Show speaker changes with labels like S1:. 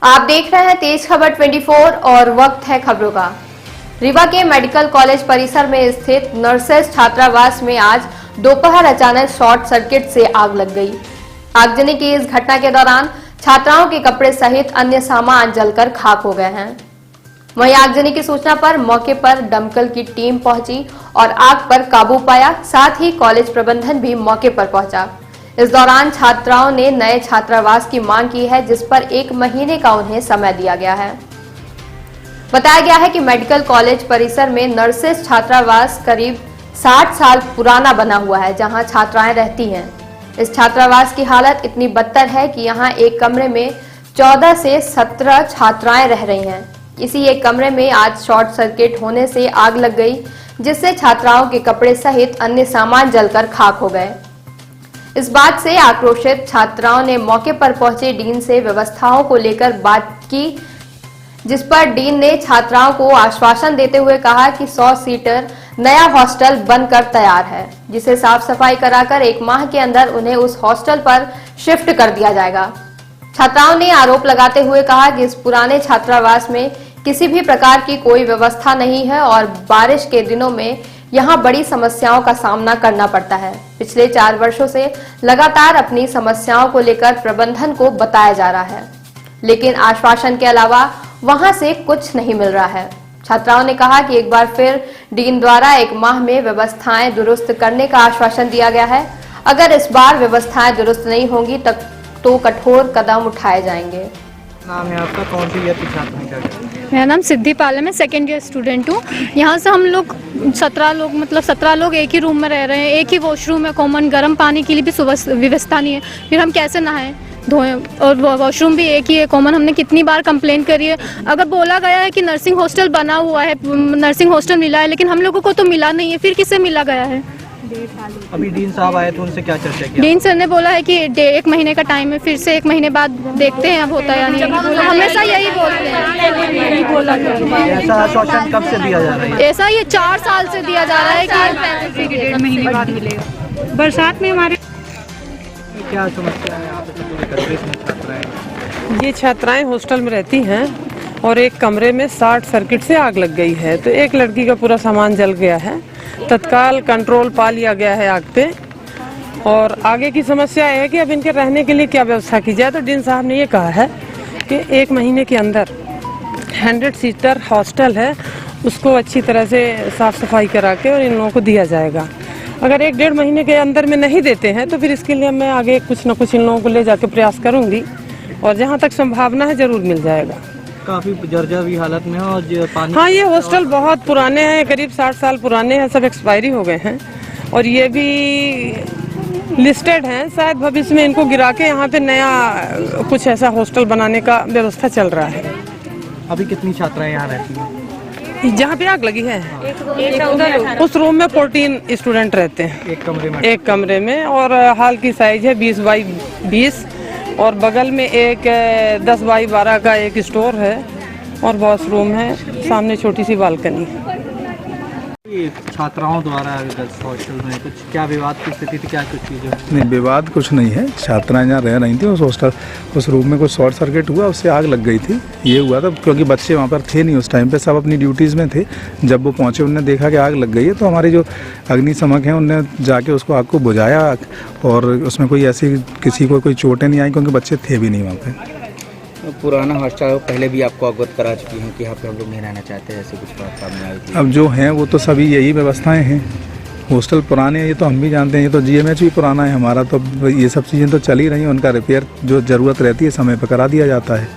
S1: आप देख रहे हैं तेज खबर 24 और वक्त है खबरों का। रीवा के मेडिकल कॉलेज परिसर में स्थित नर्सेस छात्रावास में आज दोपहर अचानक शॉर्ट सर्किट से आग लग गई। आगजनी की इस घटना के दौरान छात्राओं के कपड़े सहित अन्य सामान जलकर खाक हो गए हैं। वहीं आगजनी की सूचना पर मौके पर दमकल की टीम पहुंची और आग पर काबू पाया। साथ ही कॉलेज प्रबंधन भी मौके पर पहुंचा। इस दौरान छात्राओं ने नए छात्रावास की मांग की है, जिस पर 1 महीने का उन्हें समय दिया गया है। बताया गया है कि मेडिकल कॉलेज परिसर में नर्सेस छात्रावास करीब 60 साल पुराना बना हुआ है, जहां छात्राएं रहती हैं। इस छात्रावास की हालत इतनी बदतर है कि यहां एक कमरे में 14 से 17 छात्राएं रह रही हैं। इसी एक कमरे में आज शॉर्ट सर्किट होने से आग लग गई, जिससे छात्राओं के कपड़े सहित अन्य सामान जलकर खाक हो गए। इस बात से आक्रोशित छात्राओं ने मौके पर पहुंचे डीन से व्यवस्थाओं को लेकर बात की, जिस पर डीन ने छात्राओं को आश्वासन देते हुए कहा कि 100 सीटर नया हॉस्टल बनकर तैयार है, जिसे साफ सफाई कराकर 1 माह के अंदर उन्हें उस हॉस्टल पर शिफ्ट कर दिया जाएगा। छात्राओं ने आरोप लगाते हुए कहा कि इस पुराने छात्रावास में किसी भी प्रकार की कोई व्यवस्था नहीं है और बारिश के दिनों में यहां बड़ी समस्याओं का सामना करना पड़ता है। पिछले 4 वर्षों से लगातार अपनी समस्याओं को लेकर प्रबंधन को बताया जा रहा है, लेकिन आश्वासन के अलावा वहां से कुछ नहीं मिल रहा है। छात्राओं ने कहा कि एक बार फिर डीन द्वारा 1 माह में व्यवस्थाएं दुरुस्त करने का आश्वासन दिया गया है। अगर इस बार व्यवस्थाएं दुरुस्त नहीं होंगी तो कठोर कदम उठाए जाएंगे।
S2: नाम है आपका, कौन सी छात्र हैं?
S3: मेरा नाम सिद्धि पाल है, मैं 2nd ईयर स्टूडेंट हूँ। यहाँ से हम लोग 17 लोग एक ही रूम में रह रहे हैं। एक ही वॉशरूम है कॉमन, गर्म पानी के लिए भी व्यवस्था नहीं है। फिर हम कैसे नहाएं धोएं, और वॉशरूम भी एक ही है कॉमन। हमने कितनी बार कंप्लेंट करी है। अगर बोला गया है कि नर्सिंग हॉस्टल बना हुआ है, नर्सिंग हॉस्टल मिला है, लेकिन हम लोगों को तो मिला नहीं है। फिर किसे मिला गया है?
S2: अभी डीन साहब आए थे, उनसे क्या चर्चा की?
S3: डीन सर ने बोला है कि 1 महीने का टाइम है, फिर से 1 महीने बाद देखते हैं अब होता है या नहीं। हमेशा यही बोलते हैं।
S2: ऐसा आश्वासन कब से दिया जा रहा है?
S3: ऐसा ये 4 साल से दिया जा रहा है कि 1.5 महीने बाद मिलेगा। बरसात में हमारे
S2: क्या समस्या है यहाँ पे?
S4: ये छात्राएं हॉस्टल में रहती हैं और एक कमरे में शॉर्ट सर्किट से आग लग गई है, तो एक लड़की का पूरा सामान जल गया है। तत्काल कंट्रोल पा लिया गया है आग पे, और आगे की समस्या है कि अब इनके रहने के लिए क्या व्यवस्था की जाए। तो डीन साहब ने ये कहा है कि 1 महीने के अंदर 100 सीटर हॉस्टल है, उसको अच्छी तरह से साफ सफाई करा के और इन लोगों को दिया जाएगा। अगर 1-1.5 महीने के अंदर में नहीं देते हैं तो फिर इसके लिए मैं आगे कुछ न कुछ इन लोगों को ले जाके प्रयास करूंगी, और जहां तक संभावना है जरूर मिल जाएगा।
S2: काफी जर्जर भी हालत में है और पानी।
S4: हाँ, ये हॉस्टल बहुत पुराने हैं, करीब 60 साल पुराने हैं, सब एक्सपायरी हो गए हैं, और ये भी लिस्टेड हैं। शायद भविष्य में इनको गिरा के यहाँ पे नया कुछ ऐसा हॉस्टल बनाने का व्यवस्था चल रहा है।
S2: अभी कितनी छात्राएं यहाँ रहती हैं?
S4: जहाँ पे आग लगी है उस रूम में 14 स्टूडेंट रहते हैं, एक कमरे में, और हॉल की साइज है 20 बाई 20, और बगल में एक 10 बाई 12 का एक स्टोर है और वॉशरूम है, सामने छोटी सी बालकनी है।
S2: छात्राओं द्वारा हॉस्टल में कुछ क्या विवाद की स्थिति थी, क्या कुछ चीज़ें?
S5: नहीं, विवाद कुछ नहीं है। छात्राएं जहाँ रह रही थी उस रूम में कुछ शॉर्ट सर्किट हुआ, उससे आग लग गई थी। ये हुआ था क्योंकि बच्चे वहाँ पर थे नहीं उस टाइम पे, सब अपनी ड्यूटीज़ में थे। जब वो पहुँचे उन्होंने देखा कि आग लग गई है, तो हमारी जो अग्निशमक हैं उनने जाके उसको आग को बुझाया, और उसमें कोई ऐसी किसी को कोई चोटें नहीं आई क्योंकि बच्चे थे भी नहीं वहाँ पर।
S6: पुराना हॉस्टल पहले भी आपको अवगत करा चुकी हैं कि यहाँ पे हम लोग नहीं रहना चाहते, ऐसे कुछ बात सामने आई थी?
S5: अब जो हैं वो तो सभी यही व्यवस्थाएं हैं। हॉस्टल पुराने हैं, ये तो हम भी जानते हैं। ये तो GMH भी पुराना है हमारा, तो ये सब चीज़ें तो चल ही रही हैं। उनका रिपेयर जो ज़रूरत रहती है समय पर करा दिया जाता है।